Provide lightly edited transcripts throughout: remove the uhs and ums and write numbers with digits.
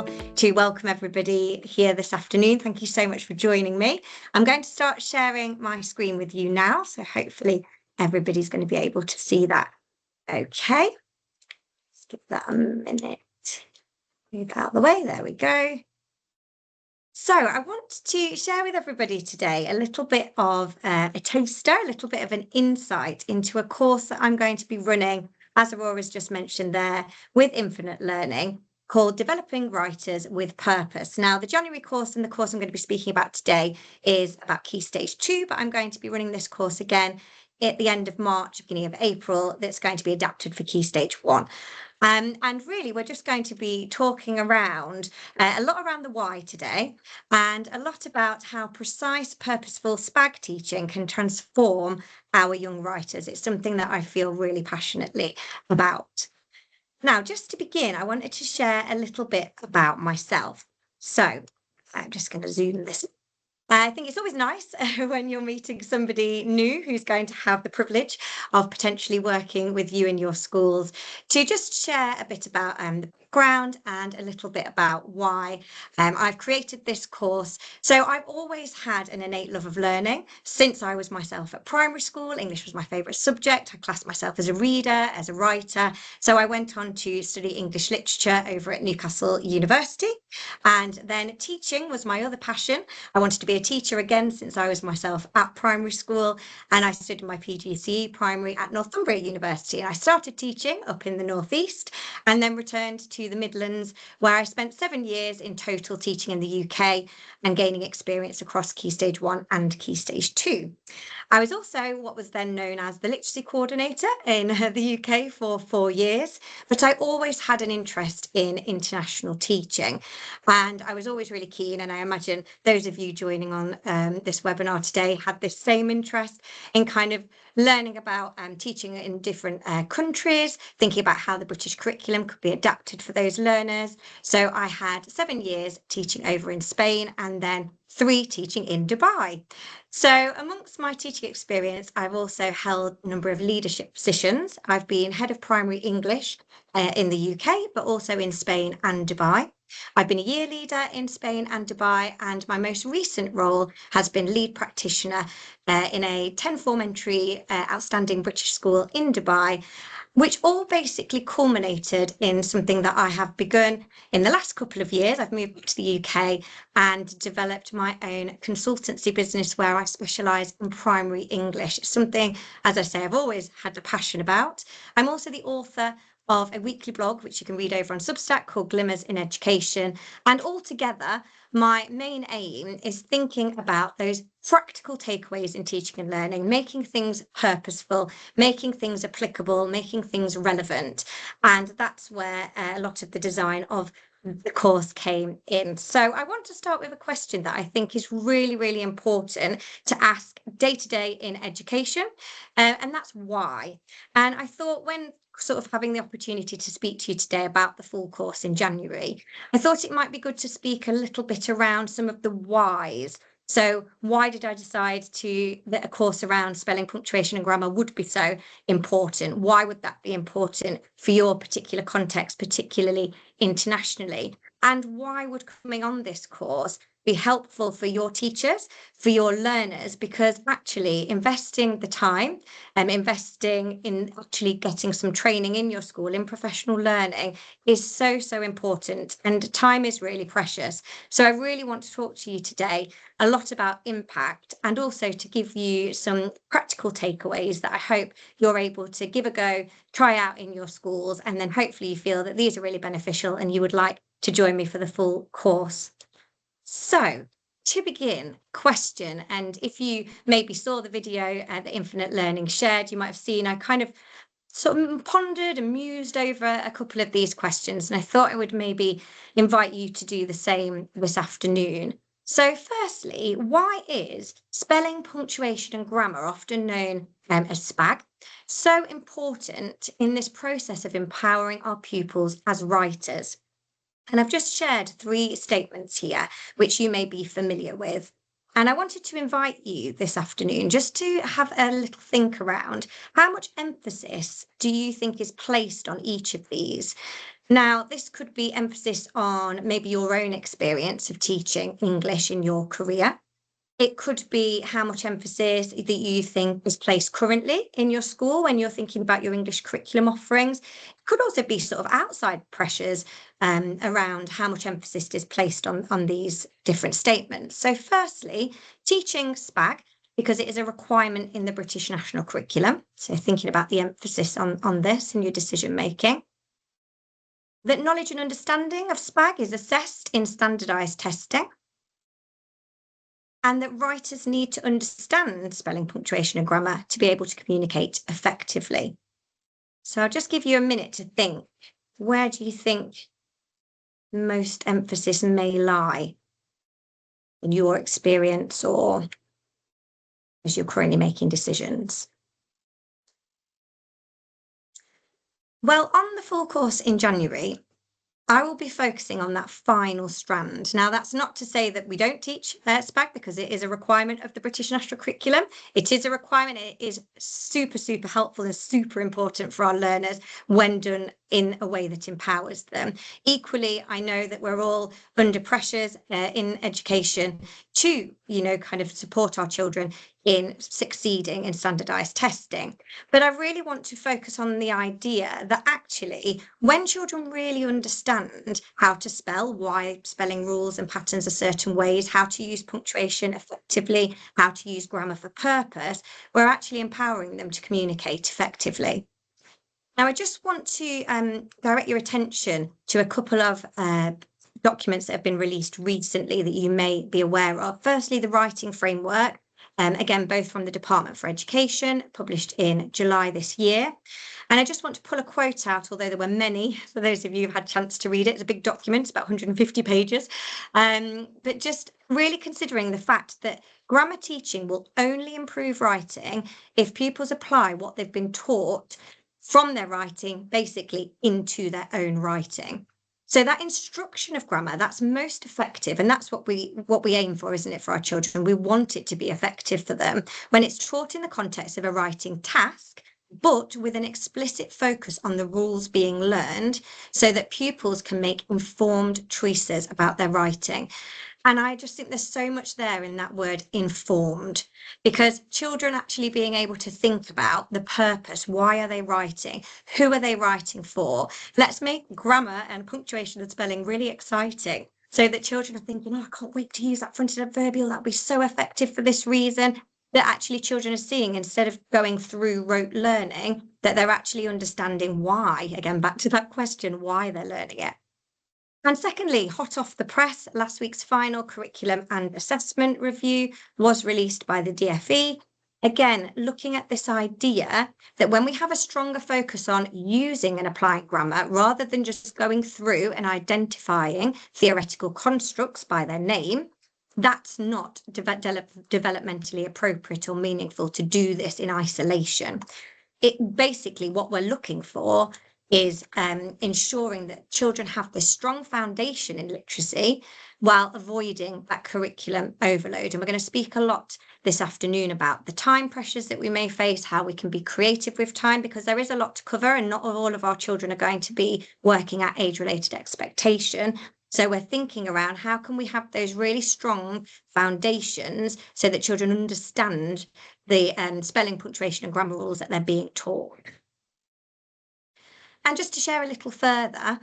wonderful to welcome everybody here this afternoon. Thank you so much for joining me. I'm going to start sharing my screen with you now, so hopefully everybody's going to be able to see that. Okay, let's give that a minute. Move out of the way, there we go. So I want to share with everybody today a little bit of a taster, a little bit of an insight into a course that I'm going to be running, as Aurora's just mentioned there, with Infinite Learning, called Developing Writers with Purpose. Now, the January course and the course I'm going to be speaking about today is about Key Stage 2, but I'm going to be running this course again at the end of March, beginning of April, that's going to be adapted for Key Stage 1. And really, we're just going to be talking around a lot around the why today, and a lot about how precise, purposeful SPAG teaching can transform our young writers. It's something that I feel really passionately about. Now, just to begin, I wanted to share a little bit about myself. So I'm just going to zoom this. I think it's always nice when you're meeting somebody new who's going to have the privilege of potentially working with you in your schools, to just share a bit about the background and a little bit about why I've created this course. So I've always had an innate love of learning since I was myself at primary school. English was my favourite subject. I classed myself as a reader, as a writer. So I went on to study English literature over at Newcastle University. And then teaching was my other passion. I wanted to be a teacher again since I was myself at primary school, and I studied my PGCE primary at Northumbria University. And I started teaching up in the northeast and then returned to the Midlands, where I spent 7 years in total teaching in the UK and gaining experience across Key Stage 1 and Key Stage 2. I was also what was then known as the literacy coordinator in the UK for 4 years, but I always had an interest in international teaching, and I was always really keen, and I imagine those of you joining on this webinar today had this same interest in kind of learning about teaching in different countries, thinking about how the British curriculum could be adapted for those learners. So I had 7 years teaching over in Spain and then 3 teaching in Dubai. So amongst my teaching experience, I've also held a number of leadership positions. I've been head of primary English in the UK, but also in Spain and Dubai. I've been a year leader in Spain and Dubai, and my most recent role has been lead practitioner in a 10-form entry outstanding British school in Dubai, which all basically culminated in something that I have begun in the last couple of years. I've moved to the UK and developed my own consultancy business where I specialise in primary English. It's something, as I say, I've always had a passion about. I'm also the author of a weekly blog, which you can read over on Substack, called Glimmers in Education. And altogether, my main aim is thinking about those practical takeaways in teaching and learning, making things purposeful, making things applicable, making things relevant. And that's where a lot of the design of the course came in. So I want to start with a question that I think is really, really important to ask day to day in education, and that's why. And I thought, when sort of having the opportunity to speak to you today about the full course in January, I thought it might be good to speak a little bit around some of the whys. So why did I decide that a course around spelling, punctuation and grammar would be so important? Why would that be important for your particular context, particularly internationally? And why would coming on this course be helpful for your teachers, for your learners? Because actually investing the time and investing in actually getting some training in your school in professional learning is so, so important, and time is really precious. So I really want to talk to you today a lot about impact, and also to give you some practical takeaways that I hope you're able to give a go, try out in your schools, and then hopefully you feel that these are really beneficial and you would like to join me for the full course. So to begin, question, and if you maybe saw the video that Infinite Learning shared, you might have seen I kind of sort of pondered and mused over a couple of these questions, and I thought I would maybe invite you to do the same this afternoon. So firstly, why is spelling, punctuation and grammar, often known as SPAG, so important in this process of empowering our pupils as writers? And I've just shared 3 statements here, which you may be familiar with. And I wanted to invite you this afternoon just to have a little think around how much emphasis do you think is placed on each of these? Now, this could be emphasis on maybe your own experience of teaching English in your career. It could be how much emphasis that you think is placed currently in your school when you're thinking about your English curriculum offerings. It could also be sort of outside pressures around how much emphasis is placed on these different statements. So firstly, teaching SPAG, because it is a requirement in the British National Curriculum. So thinking about the emphasis on this in your decision making. That knowledge and understanding of SPAG is assessed in standardised testing, and that writers need to understand spelling, punctuation and grammar to be able to communicate effectively. So I'll just give you a minute to think, where do you think most emphasis may lie in your experience or as you're currently making decisions? Well, on the full course in January, I will be focusing on that final strand. Now, that's not to say that we don't teach SPAG, because it is a requirement of the British National Curriculum. It is a requirement. It is super, super helpful and super important for our learners when done in a way that empowers them. Equally, I know that we're all under pressures in education to, kind of support our children in succeeding in standardised testing. But I really want to focus on the idea that actually, when children really understand how to spell, why spelling rules and patterns are certain ways, how to use punctuation effectively, how to use grammar for purpose, we're actually empowering them to communicate effectively. Now, I just want to direct your attention to a couple of documents that have been released recently that you may be aware of. Firstly, the writing framework, again, both from the Department for Education, published in July this year. And I just want to pull a quote out, although there were many, for those of you who've had a chance to read it. It's a big document, it's about 150 pages. But just really considering the fact that grammar teaching will only improve writing if pupils apply what they've been taught from their writing, basically into their own writing. So that instruction of grammar, that's most effective, and that's what we aim for, isn't it, for our children? We want it to be effective for them when it's taught in the context of a writing task, but with an explicit focus on the rules being learned so that pupils can make informed choices about their writing. And I just think there's so much there in that word informed, because children actually being able to think about the purpose, why are they writing, who are they writing for? Let's make grammar and punctuation and spelling really exciting so that children are thinking, oh, I can't wait to use that fronted adverbial, that'll be so effective for this reason. That actually children are seeing, instead of going through rote learning, that they're actually understanding why, again, back to that question, why they're learning it. And secondly, hot off the press, last week's final curriculum and assessment review was released by the DfE. Again, looking at this idea that when we have a stronger focus on using and applying grammar, rather than just going through and identifying theoretical constructs by their name, that's not developmentally appropriate or meaningful to do this in isolation. It basically, what we're looking for is ensuring that children have this strong foundation in literacy while avoiding that curriculum overload. And we're going to speak a lot this afternoon about the time pressures that we may face, how we can be creative with time, because there is a lot to cover and not all of our children are going to be working at age-related expectation. So we're thinking around how can we have those really strong foundations so that children understand the spelling, punctuation and grammar rules that they're being taught. And just to share a little further,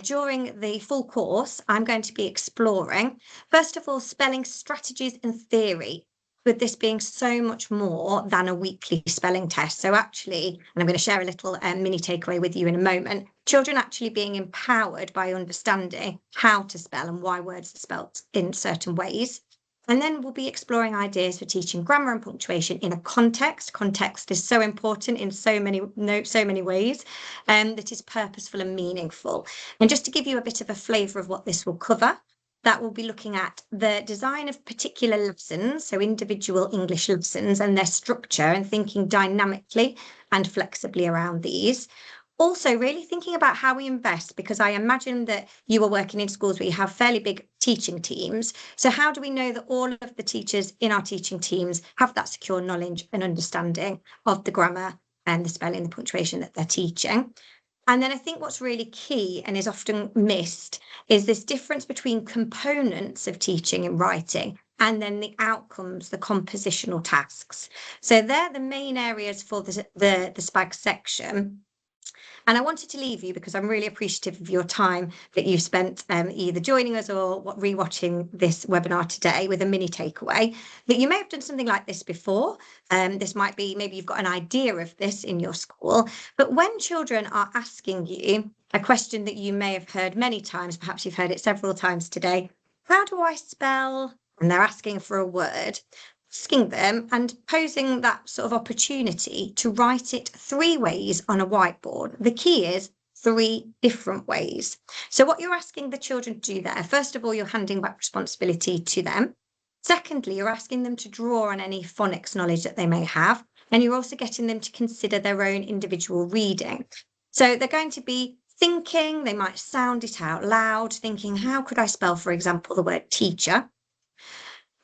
during the full course, I'm going to be exploring, first of all, spelling strategies and theory, with this being so much more than a weekly spelling test. So actually, and I'm going to share a little mini takeaway with you in a moment, children actually being empowered by understanding how to spell and why words are spelt in certain ways. And then we'll be exploring ideas for teaching grammar and punctuation in a context. Context is so important in so many ways, that is purposeful and meaningful. And just to give you a bit of a flavour of what this will cover, that will be looking at the design of particular lessons, so individual English lessons and their structure, and thinking dynamically and flexibly around these. Also, really thinking about how we invest, because I imagine that you are working in schools where you have fairly big teaching teams. So how do we know that all of the teachers in our teaching teams have that secure knowledge and understanding of the grammar and the spelling, the punctuation that they're teaching? And then I think what's really key and is often missed is this difference between components of teaching and writing and then the outcomes, the compositional tasks. So they're the main areas for the SPAG section. And I wanted to leave you because I'm really appreciative of your time that you've spent either joining us or rewatching this webinar today with a mini takeaway that you may have done something like this before. This might be, maybe you've got an idea of this in your school, but when children are asking you a question that you may have heard many times, perhaps you've heard it several times today, how do I spell? And they're asking for a word. Asking them and posing that sort of opportunity to write it 3 ways on a whiteboard. The key is 3 different ways. So what you're asking the children to do there, first of all, you're handing back responsibility to them. Secondly, you're asking them to draw on any phonics knowledge that they may have, and you're also getting them to consider their own individual reading. So they're going to be thinking, they might sound it out loud, thinking, how could I spell, for example, the word teacher?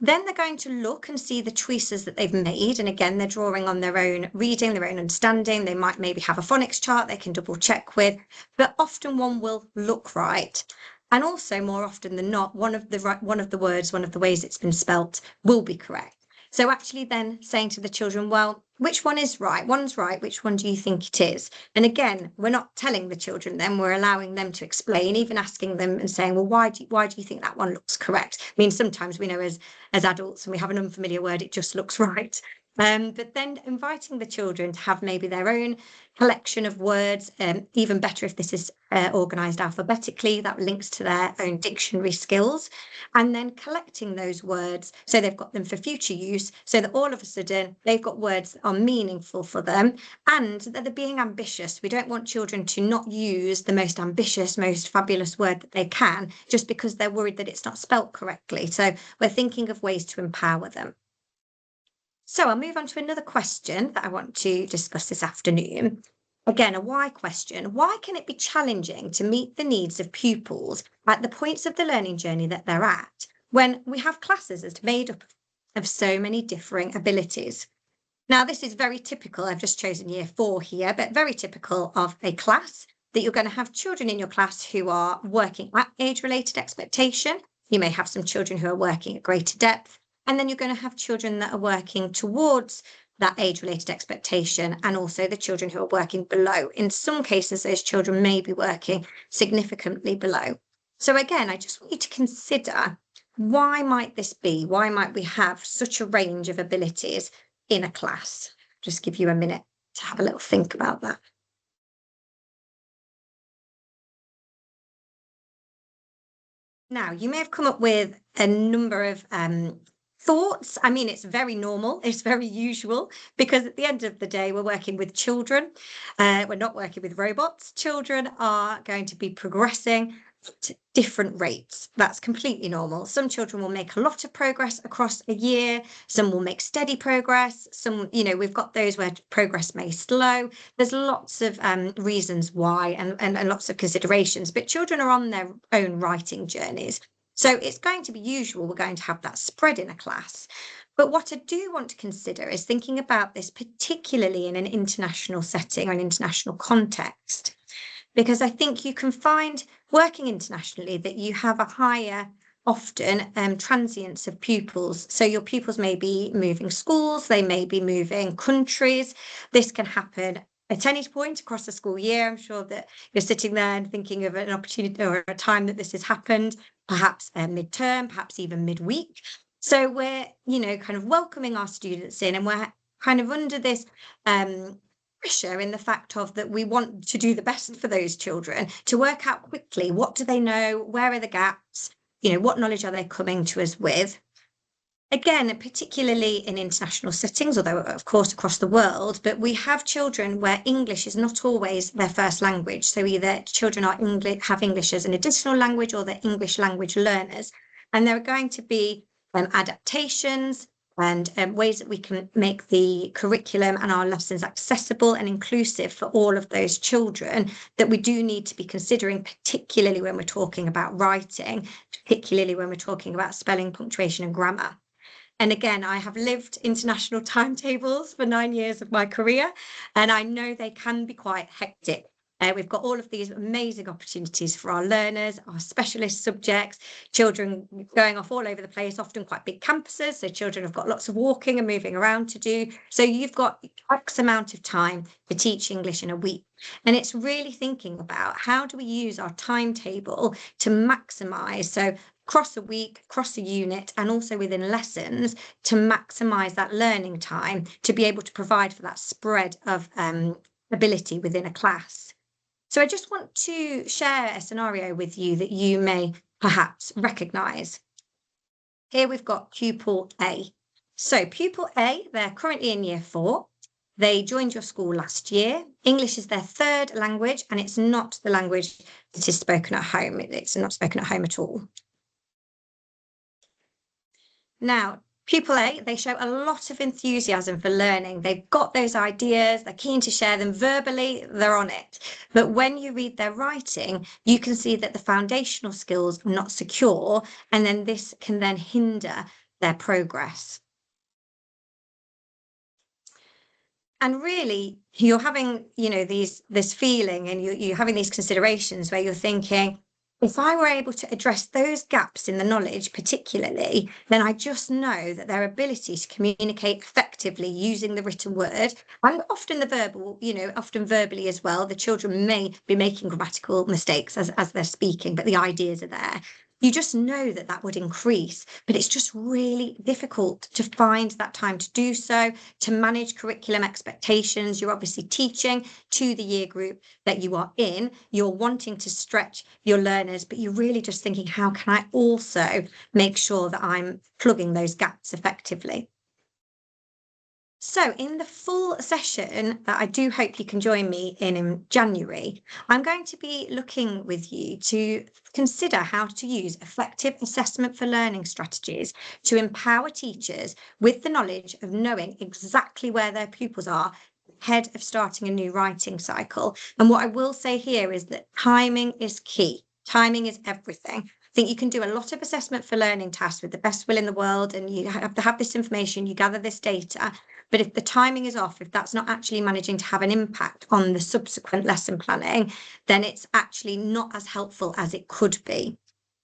Then they're going to look and see the choices that they've made. And again, they're drawing on their own reading, their own understanding. They might maybe have a phonics chart they can double check with, but often one will look right. And also more often than not, one of the words, one of the ways it's been spelt will be correct. So actually then saying to the children, well, which one is right? One's right. Which one do you think it is? And again, we're not telling the children then, we're allowing them to explain, even asking them and saying, well, why do you think that one looks correct? I mean, sometimes we know as adults and we have an unfamiliar word, it just looks right. But then inviting the children to have maybe their own collection of words, even better if this is organised alphabetically, that links to their own dictionary skills, and then collecting those words so they've got them for future use, so that all of a sudden they've got words that are meaningful for them and that they're being ambitious. We don't want children to not use the most ambitious, most fabulous word that they can just because they're worried that it's not spelt correctly. So we're thinking of ways to empower them. So I'll move on to another question that I want to discuss this afternoon. Again, a why question. Why can it be challenging to meet the needs of pupils at the points of the learning journey that they're at when we have classes that's made up of so many differing abilities? Now, this is very typical. I've just chosen year 4 here, but very typical of a class that you're going to have children in your class who are working at age-related expectation. You may have some children who are working at greater depth. And then you're going to have children that are working towards that age-related expectation and also the children who are working below. In some cases, those children may be working significantly below. So again, I just want you to consider, why might this be? Why might we have such a range of abilities in a class? Just give you a minute to have a little think about that. Now, you may have come up with a number of thoughts. I mean, it's very normal, it's very usual, because at the end of the day, we're working with children. We're not working with robots. Children are going to be progressing at different rates. That's completely normal. Some children will make a lot of progress across a year. Some will make steady progress. Some, we've got those where progress may slow. There's lots of reasons why and lots of considerations, but children are on their own writing journeys. So it's going to be usual, we're going to have that spread in a class. But what I do want to consider is thinking about this particularly in an international setting or an international context, because I think you can find working internationally that you have a higher, often transience of pupils. So your pupils may be moving schools, they may be moving countries. This can happen at any point across the school year. I'm sure that you're sitting there and thinking of an opportunity or a time that this has happened, perhaps midterm, perhaps even midweek. So we're, kind of welcoming our students in, and we're kind of under this pressure in the fact of that we want to do the best for those children, to work out quickly, what do they know, where are the gaps, what knowledge are they coming to us with. Again, particularly in international settings, although of course across the world, but we have children where English is not always their first language. So either children have English as an additional language or they're English language learners. And there are going to be adaptations and ways that we can make the curriculum and our lessons accessible and inclusive for all of those children that we do need to be considering, particularly when we're talking about writing, particularly when we're talking about spelling, punctuation and grammar. And again, I have lived international timetables for 9 years of my career, and I know they can be quite hectic. We've got all of these amazing opportunities for our learners, our specialist subjects, children going off all over the place, often quite big campuses. So children have got lots of walking and moving around to do. So you've got X amount of time to teach English in a week. And it's really thinking about how do we use our timetable to maximise, so across a week, across a unit, and also within lessons to maximise that learning time to be able to provide for that spread of ability within a class. So I just want to share a scenario with you that you may perhaps recognise. Here we've got pupil A. So pupil A, they're currently in year 4. They joined your school last year. English is their 3rd language, and it's not the language that is spoken at home. It's not spoken at home at all. Now, pupil A, they show a lot of enthusiasm for learning. They've got those ideas, they're keen to share them verbally, they're on it. But when you read their writing, you can see that the foundational skills are not secure, and then this can then hinder their progress. And really, you're having, this feeling, and you're having these considerations where you're thinking, if I were able to address those gaps in the knowledge particularly, then I just know that their ability to communicate effectively using the written word, and often the verbal, often verbally as well, the children may be making grammatical mistakes as they're speaking, but the ideas are there. You just know that that would increase, but it's just really difficult to find that time to do so, to manage curriculum expectations. You're obviously teaching to the year group that you are in. You're wanting to stretch your learners, but you're really just thinking, how can I also make sure that I'm plugging those gaps effectively? So in the full session that I do hope you can join me in January, I'm going to be looking with you to consider how to use effective assessment for learning strategies to empower teachers with the knowledge of knowing exactly where their pupils are ahead of starting a new writing cycle. And what I will say here is that timing is key. Timing is everything. I think you can do a lot of assessment for learning tasks with the best will in the world, and you have to have this information, you gather this data. But if the timing is off, if that's not actually managing to have an impact on the subsequent lesson planning, then it's actually not as helpful as it could be.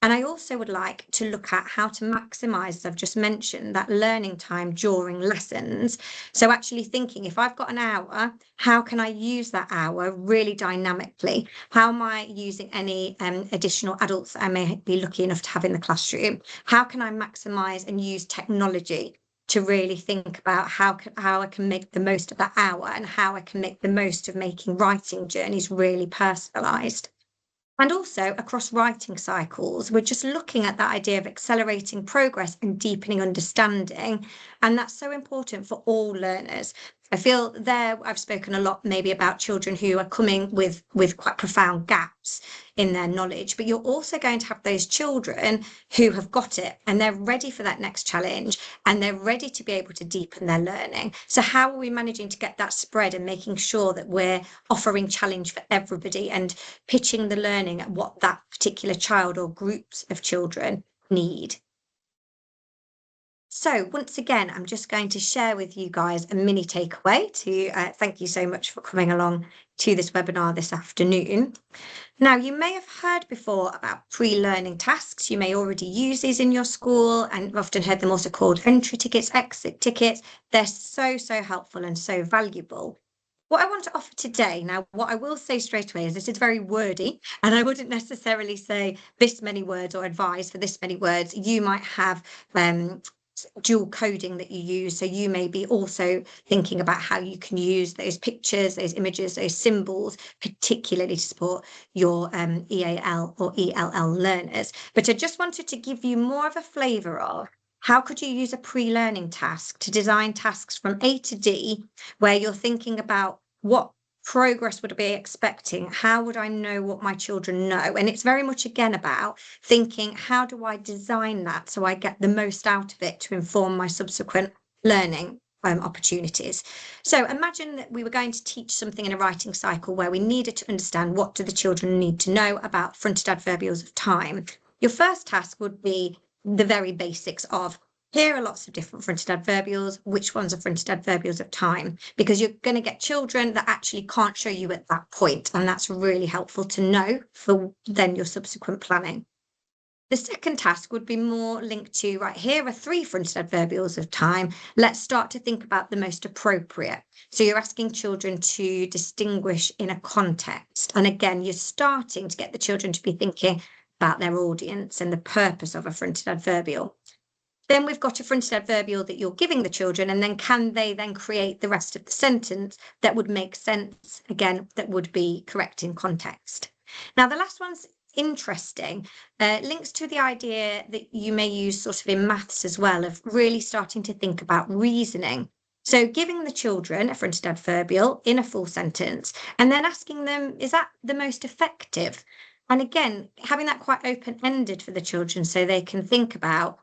And I also would like to look at how to maximise, as I've just mentioned, that learning time during lessons. So actually thinking, if I've got an hour, how can I use that hour really dynamically? How am I using any additional adults that I may be lucky enough to have in the classroom? How can I maximise and use technology to really think about how I can make the most of that hour, and how I can make the most of making writing journeys really personalised? And also across writing cycles, we're just looking at that idea of accelerating progress and deepening understanding. And that's so important for all learners. I feel there I've spoken a lot maybe about children who are coming with quite profound gaps in their knowledge, but you're also going to have those children who have got it and they're ready for that next challenge and they're ready to be able to deepen their learning. So how are we managing to get that spread and making sure that we're offering challenge for everybody and pitching the learning at what that particular child or groups of children need? So once again, I'm just going to share with you guys a mini takeaway to thank you so much for coming along to this webinar this afternoon. Now, you may have heard before about pre-learning tasks. You may already use these in your school, and I've often heard them also called entry tickets, exit tickets. They're so helpful and so valuable. What I want to offer today, now, what I will say straight away is this is very wordy, and I wouldn't necessarily say this many words or advise for this many words. You might have dual coding that you use, so you may be also thinking about how you can use those pictures, those images, those symbols, particularly to support your EAL or ELL learners. But I just wanted to give you more of a flavour of how could you use a pre-learning task to design tasks from A to D, where you're thinking about what progress would I be expecting? How would I know what my children know? And it's very much again about thinking, how do I design that so I get the most out of it to inform my subsequent learning opportunities? So imagine that we were going to teach something in a writing cycle where we needed to understand what do the children need to know about fronted adverbials of time. Your first task would be the very basics of Here are lots of different fronted adverbials. Which ones are fronted adverbials of time? Because you're going to get children that actually can't show you at that point, and that's really helpful to know for then your subsequent planning. The second task would be more linked to, right, here are 3 fronted adverbials of time. Let's start to think about the most appropriate. So you're asking children to distinguish in a context. And again, you're starting to get the children to be thinking about their audience and the purpose of a fronted adverbial. Then we've got a fronted adverbial that you're giving the children, and then can they then create the rest of the sentence that would make sense, again, that would be correct in context. Now, the last one's interesting, links to the idea that you may use sort of in maths as well, of really starting to think about reasoning. So giving the children a fronted adverbial in a full sentence, and then asking them, is that the most effective? And again, having that quite open-ended for the children so they can think about,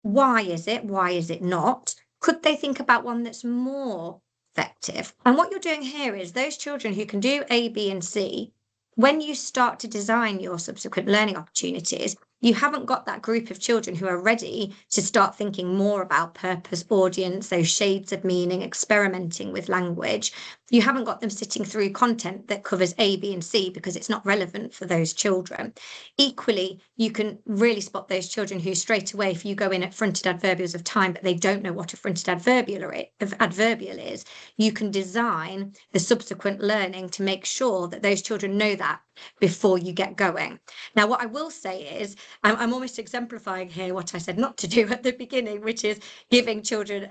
why is it? Why is it not? Could they think about one that's more effective? And what you're doing here is those children who can do A, B, and C, when you start to design your subsequent learning opportunities, you haven't got that group of children who are ready to start thinking more about purpose, audience, those shades of meaning, experimenting with language. You haven't got them sitting through content that covers A, B, and C because it's not relevant for those children. Equally, you can really spot those children who straight away, if you go in at fronted adverbials of time, but they don't know what a fronted adverbial is, you can design the subsequent learning to make sure that those children know that before you get going. Now, what I will say is, I'm almost exemplifying here what I said not to do at the beginning, which is giving children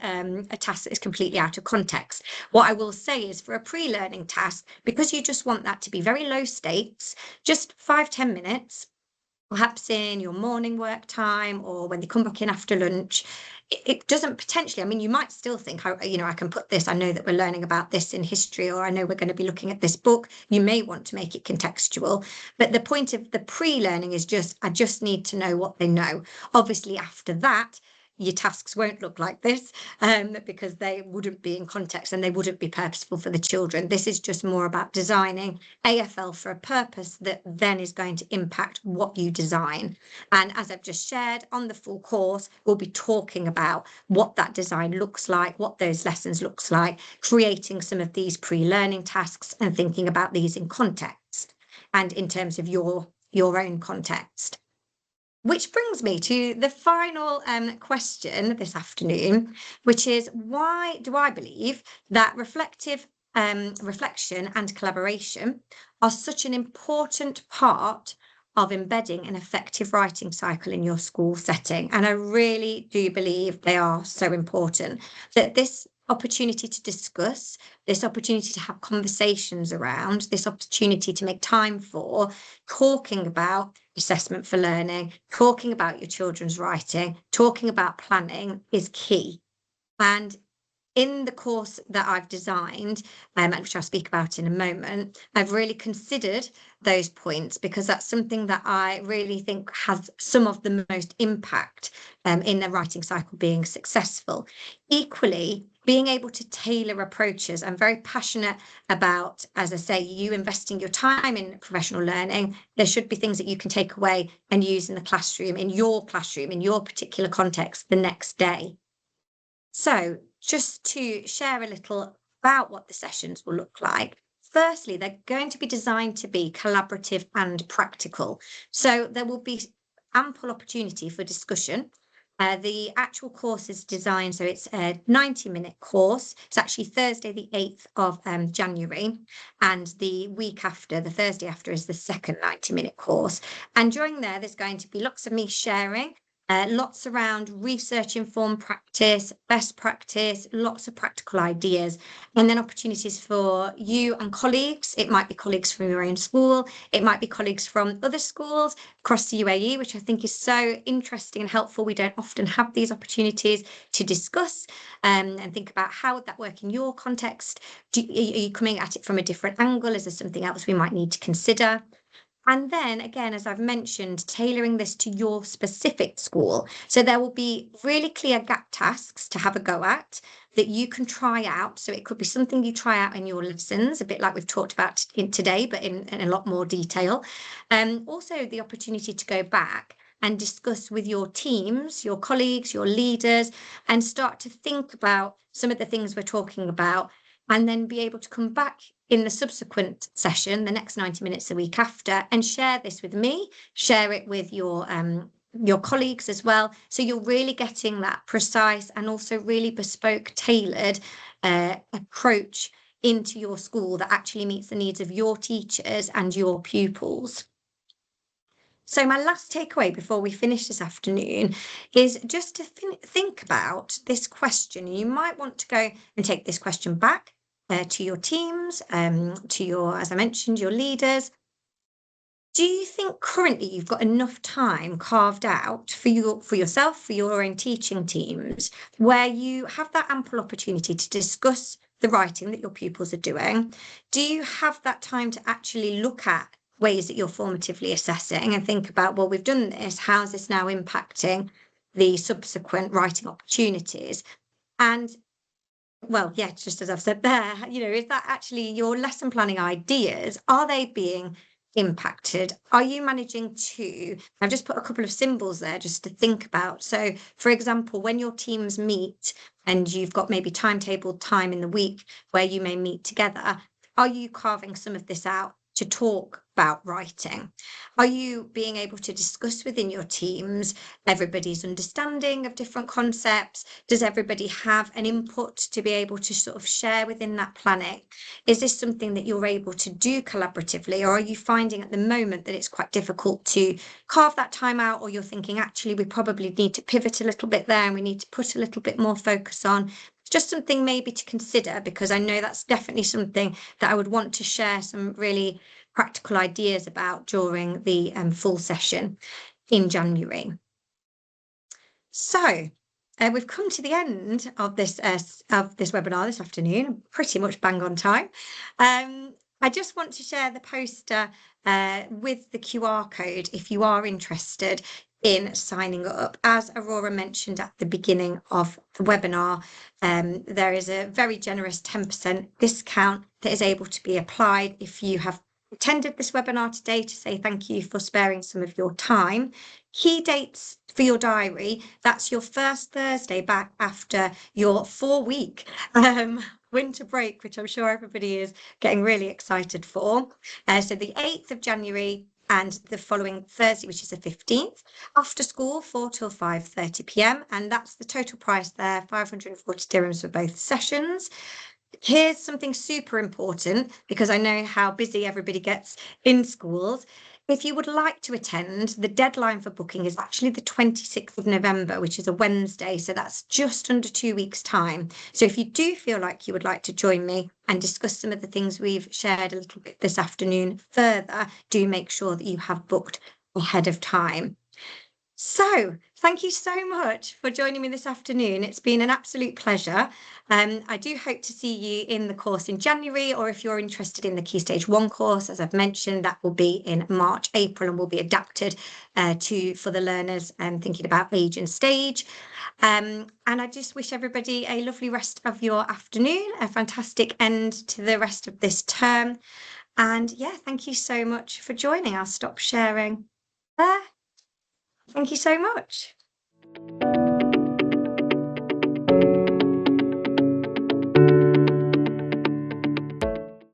a task that is completely out of context. What I will say is, for a pre-learning task, because you just want that to be very low stakes, just 5-10 minutes, perhaps in your morning work time or when you come back in after lunch, it doesn't potentially, I mean, you might still think, I can put this, I know that we're learning about this in history, or I know we're going to be looking at this book. You may want to make it contextual, but the point of the pre-learning is just, I just need to know what they know. Obviously, after that, your tasks won't look like this because they wouldn't be in context and they wouldn't be purposeful for the children. This is just more about designing AFL for a purpose that then is going to impact what you design. And as I've just shared, on the full course, we'll be talking about what that design looks like, what those lessons looks like, creating some of these pre-learning tasks and thinking about these in context and in terms of your own context. Which brings me to the final question this afternoon, which is, why do I believe that reflection and collaboration are such an important part of embedding an effective writing cycle in your school setting? And I really do believe they are so important, that this opportunity to discuss, this opportunity to have conversations around, this opportunity to make time for talking about assessment for learning, talking about your children's writing, talking about planning is key. And in the course that I've designed, which I'll speak about in a moment, I've really considered those points because that's something that I really think has some of the most impact in the writing cycle being successful. Equally, being able to tailor approaches. I'm very passionate about, as I say, you investing your time in professional learning. There should be things that you can take away and use in the classroom, in your particular context the next day. So just to share a little about what the sessions will look like. Firstly, they're going to be designed to be collaborative and practical. So there will be ample opportunity for discussion. The actual course is designed, so it's a 90-minute course. It's actually Thursday, the 8th of January, and the week after, the Thursday after, is the second 90-minute course. And during there's going to be lots of me sharing, lots around research-informed practice, best practice, lots of practical ideas, and then opportunities for you and colleagues. It might be colleagues from your own school. It might be colleagues from other schools across the UAE, which I think is so interesting and helpful. We don't often have these opportunities to discuss and think about how would that work in your context. Are you coming at it from a different angle? Is there something else we might need to consider? And then again, as I've mentioned, tailoring this to your specific school. So there will be really clear gap tasks to have a go at that you can try out. So it could be something you try out in your lessons, a bit like we've talked about today, but in a lot more detail. Also the opportunity to go back and discuss with your teams, your colleagues, your leaders, and start to think about some of the things we're talking about, and then be able to come back in the subsequent session, the next 90 minutes a week after, and share this with me, share it with your colleagues as well. So you're really getting that precise and also really bespoke, tailored approach into your school that actually meets the needs of your teachers and your pupils. So my last takeaway before we finish this afternoon is just to think about this question. You might want to go and take this question back to your teams, to your, as I mentioned, your leaders. Do you think currently you've got enough time carved out for yourself, for your own teaching teams, where you have that ample opportunity to discuss the writing that your pupils are doing? Do you have that time to actually look at ways that you're formatively assessing and think about, well, we've done this, how's this now impacting the subsequent writing opportunities? And well, yeah, just as I've said there, is that actually your lesson planning ideas? Are they being impacted? Are you managing to? I've just put a couple of symbols there just to think about. So, for example, when your teams meet and you've got maybe timetabled time in the week where you may meet together, are you carving some of this out to talk about writing? Are you being able to discuss within your teams everybody's understanding of different concepts? Does everybody have an input to be able to sort of share within that planning? Is this something that you're able to do collaboratively, or are you finding at the moment that it's quite difficult to carve that time out, or you're thinking actually we probably need to pivot a little bit there and we need to put a little bit more focus on? Just something maybe to consider, because I know that's definitely something that I would want to share some really practical ideas about during the full session in January. So we've come to the end of this webinar this afternoon, pretty much bang on time. I just want to share the poster with the QR code if you are interested in signing up. As Aurora mentioned at the beginning of the webinar, there is a very generous 10% discount that is able to be applied if you have attended this webinar today, to say thank you for sparing some of your time. Key dates for your diary: that's your first Thursday back after your 4-week winter break, which I'm sure everybody is getting really excited for. So the 8th of January and the following Thursday, which is the 15th, after school, 4 till 5:30 p.m. And that's the total price there, 540 dirhams for both sessions. Here's something super important, because I know how busy everybody gets in schools. If you would like to attend, the deadline for booking is actually the 26th of November, which is a Wednesday. So that's just under 2 weeks' time. So if you do feel like you would like to join me and discuss some of the things we've shared a little bit this afternoon further, do make sure that you have booked ahead of time. So thank you so much for joining me this afternoon. It's been an absolute pleasure. I do hope to see you in the course in January, or if you're interested in the Key Stage 1 course, as I've mentioned, that will be in March, April, and will be adapted for the learners thinking about age and stage. And I just wish everybody a lovely rest of your afternoon, a fantastic end to the rest of this term. And yeah, thank you so much for joining. I'll stop sharing there. Thank you so much.